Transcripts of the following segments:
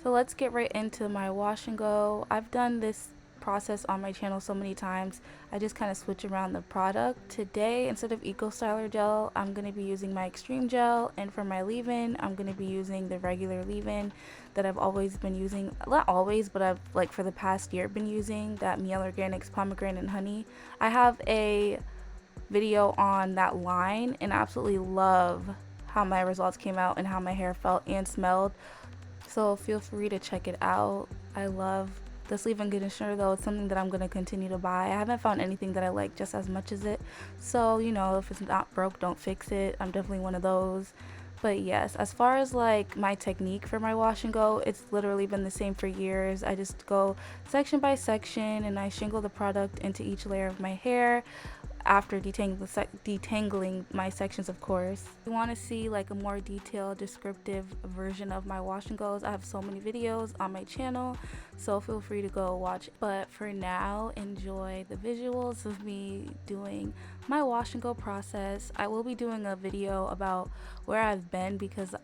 So let's get right into my wash and go. I've done this process on my channel so many times. I just kind of switch around the product. Today, instead of Eco Styler gel, I'm going to be using my Extreme gel, and for my leave-in, I'm going to be using the regular leave-in that I've always been using. Not always, but I've like for the past year been using that Miel Organics pomegranate and honey. I have a video on that line and I absolutely love how my results came out and how my hair felt and smelled. So feel free to check it out. I love this leave-in conditioner though. It's something that I'm going to continue to buy. I haven't found anything that I like just as much as it. So, you know, if it's not broke, don't fix it. I'm definitely one of those. But yes, as far as like my technique for my wash and go, it's literally been the same for years. I just go section by section and I shingle the product into each layer of my hair after detangling my sections, of course. If you want to see like a more detailed descriptive version of my wash and goes, I have so many videos on my channel, so feel free to go watch. But for now, enjoy the visuals of me doing my wash and go process. I will be doing a video about where I've been because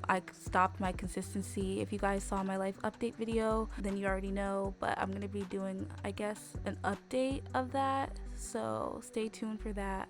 I stopped my consistency. If you guys saw my life update video, then you already know, but I'm gonna be doing, I guess, an update of that, so stay tuned for that.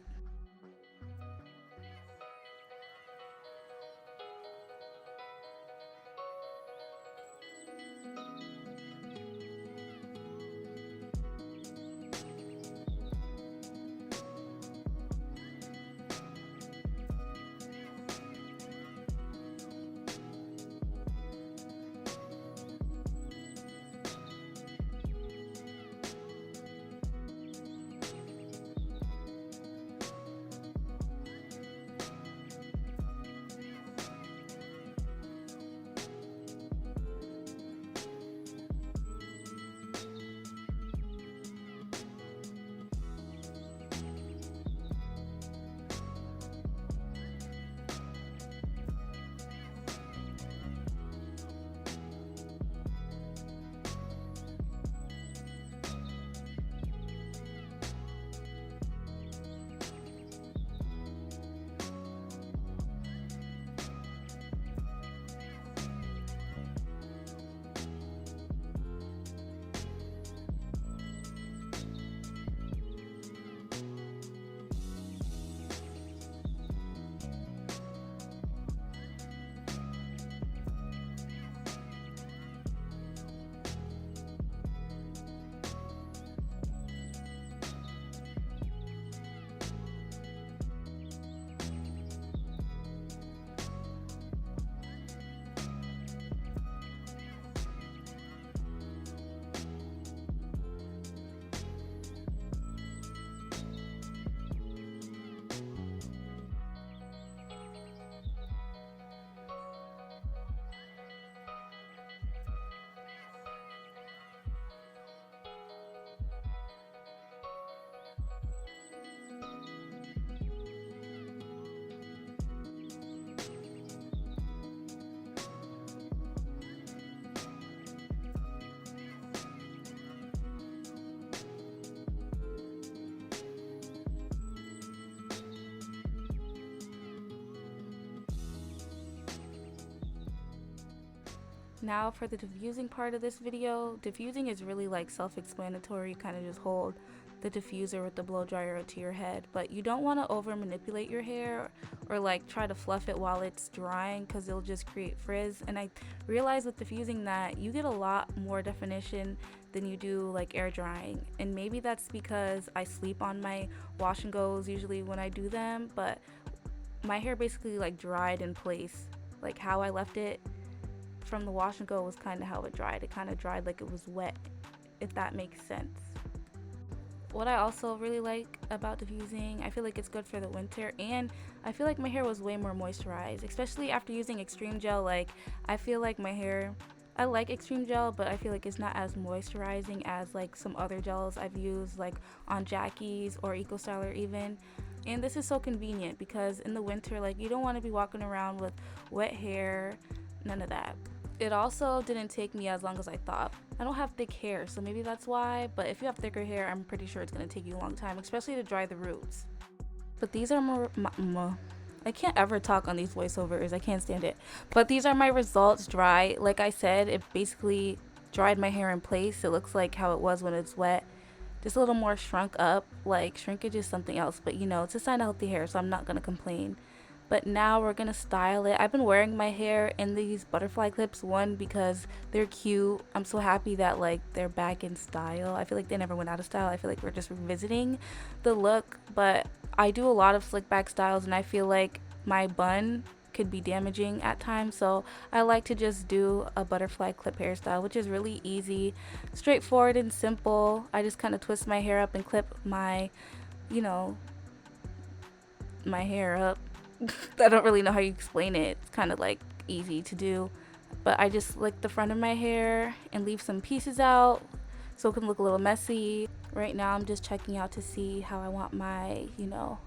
Now for the diffusing part of this video. Diffusing is really like self-explanatory. You kind of just hold the diffuser with the blow dryer to your head, but you don't want to over manipulate your hair or like try to fluff it while it's drying because it'll just create frizz. And I realized with diffusing that you get a lot more definition than you do like air drying, and maybe that's because I sleep on my wash and goes usually when I do them, but my hair basically like dried in place. Like how I left it from the wash and go was kind of how it dried. It kind of dried like it was wet, if that makes sense. What I also really like about diffusing, I feel like it's good for the winter, and I feel like my hair was way more moisturized, especially after using Extreme gel. Like I feel like my hair, I like Extreme gel, but I feel like it's not as moisturizing as like some other gels I've used like on Jackie's or Eco Styler even. And this is so convenient because in the winter, like you don't want to be walking around with wet hair, none of that. It also didn't take me as long as I thought. I don't have thick hair, so maybe that's why, but if you have thicker hair, I'm pretty sure it's going to take you a long time, especially to dry the roots. But these are I can't ever talk on these voiceovers. I can't stand it. But these are my results dry. Like I said, it basically dried my hair in place. It looks like how it was when it's wet. Just a little more shrunk up. Like shrinkage is something else, but you know, it's a sign of healthy hair, so I'm not gonna complain. But now we're gonna style it. I've been wearing my hair in these butterfly clips, one because they're cute. I'm so happy that like they're back in style. I feel like they never went out of style. I feel like we're just revisiting the look. But I do a lot of slick back styles, and I feel like my bun could be damaging at times, so I like to just do a butterfly clip hairstyle, which is really easy, straightforward and simple. I just kind of twist my hair up and clip my, you know, my hair up. I don't really know how you explain it. It's kind of like easy to do, but I just lick the front of my hair and leave some pieces out so it can look a little messy. Right now I'm just checking out to see how I want my, you know,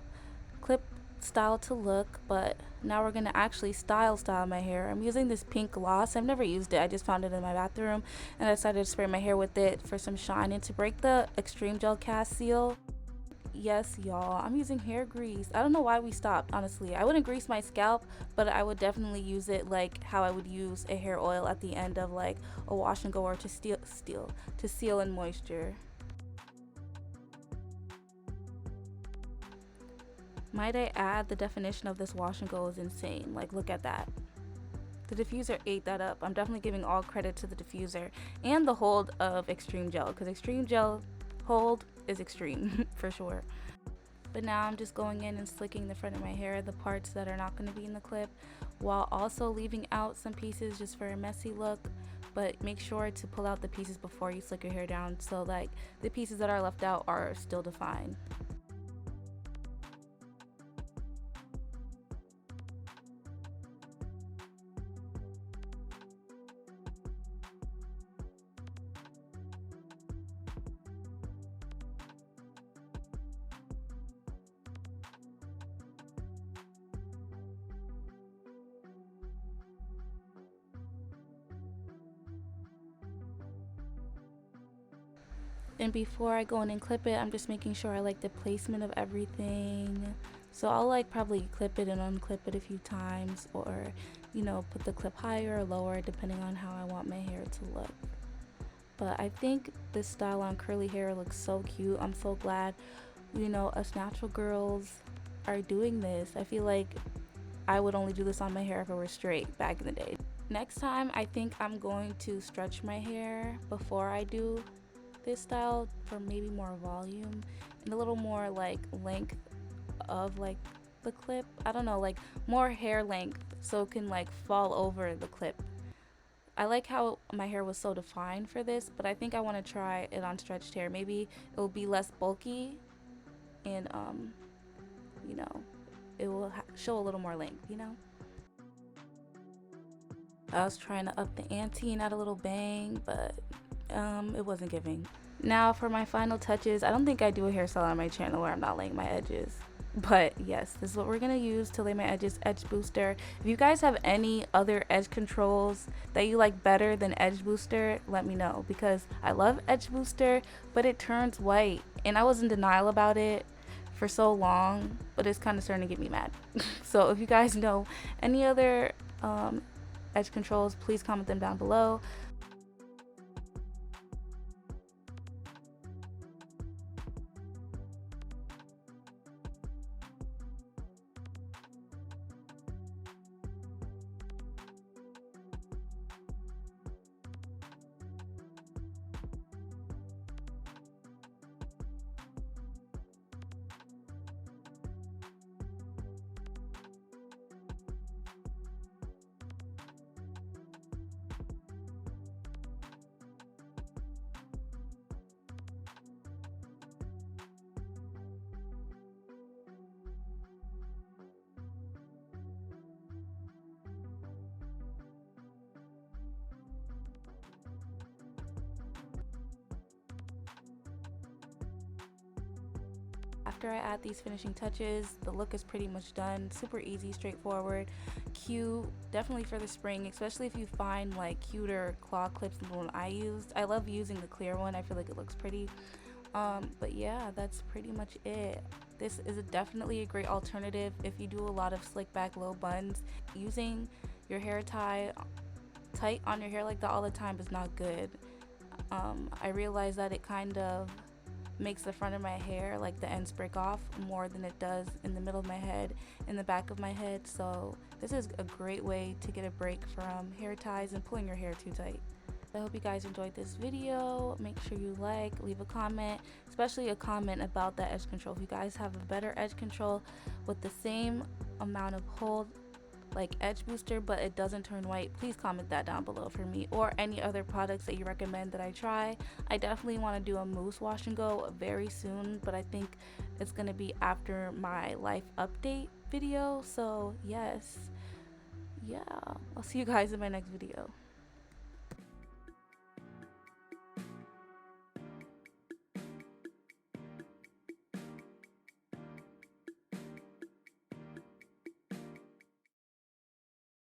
clip style to look. But now we're gonna actually style my hair. I'm using this pink gloss. I've never used it. I just found it in my bathroom and I decided to spray my hair with it for some shine and to break the extreme gel cast seal. Yes, y'all, I'm using hair grease. I don't know why we stopped, honestly. I wouldn't grease my scalp, but I would definitely use it like how I would use a hair oil at the end of like a wash and go, or to seal in moisture. Might I add, the definition of this wash and go is insane. Like, look at that. The diffuser ate that up. I'm definitely giving all credit to the diffuser and the hold of extreme gel, because extreme gel hold is extreme for sure. But now I'm just going in and slicking the front of my hair, the parts that are not going to be in the clip, while also leaving out some pieces just for a messy look. But make sure to pull out the pieces before you slick your hair down, so like the pieces that are left out are still defined. And before I go in and clip it, I'm just making sure I like the placement of everything. So I'll like probably clip it and unclip it a few times, or you know, put the clip higher or lower depending on how I want my hair to look. But I think this style on curly hair looks so cute. I'm so glad, you know, us natural girls are doing this. I feel like I would only do this on my hair if it were straight back in the day. Next time, I think I'm going to stretch my hair before I do this style for maybe more volume and a little more like length of like the clip. I don't know, like more hair length so it can like fall over the clip. I like how my hair was so defined for this, but I think I want to try it on stretched hair. Maybe it will be less bulky and you know, it will show a little more length, you know. I was trying to up the ante and add a little bang, but it wasn't giving. Now for my final touches, I don't think I do a hairstyle on my channel where I'm not laying my edges. But yes, this is what we're gonna use to lay my edges, edge booster. If you guys have any other edge controls that you like better than edge booster, let me know, because I love edge booster, but it turns white and I was in denial about it for so long, but it's kind of starting to get me mad. So if you guys know any other edge controls, please comment them down below. After I add these finishing touches, the look is pretty much done. Super easy, straightforward, cute, definitely for the spring, especially if you find like cuter claw clips than the one I used. I love using the clear one. I feel like it looks pretty. But yeah, that's pretty much it. This is definitely a great alternative if you do a lot of slick back low buns. Using your hair tight on your hair like that all the time is not good. I realized that it kind of makes the front of my hair, like the ends, break off more than it does in the middle of my head, in the back of my head. So this is a great way to get a break from hair ties and pulling your hair too tight. I hope you guys enjoyed this video. Make sure you like, leave a comment, especially a comment about that edge control. If you guys have a better edge control with the same amount of hold, like edge booster, but it doesn't turn white, please comment that down below for me, or any other products that you recommend that I try. I definitely want to do a mousse wash and go very soon, but I think it's going to be after my life update video. So yes, yeah, I'll see you guys in my next video.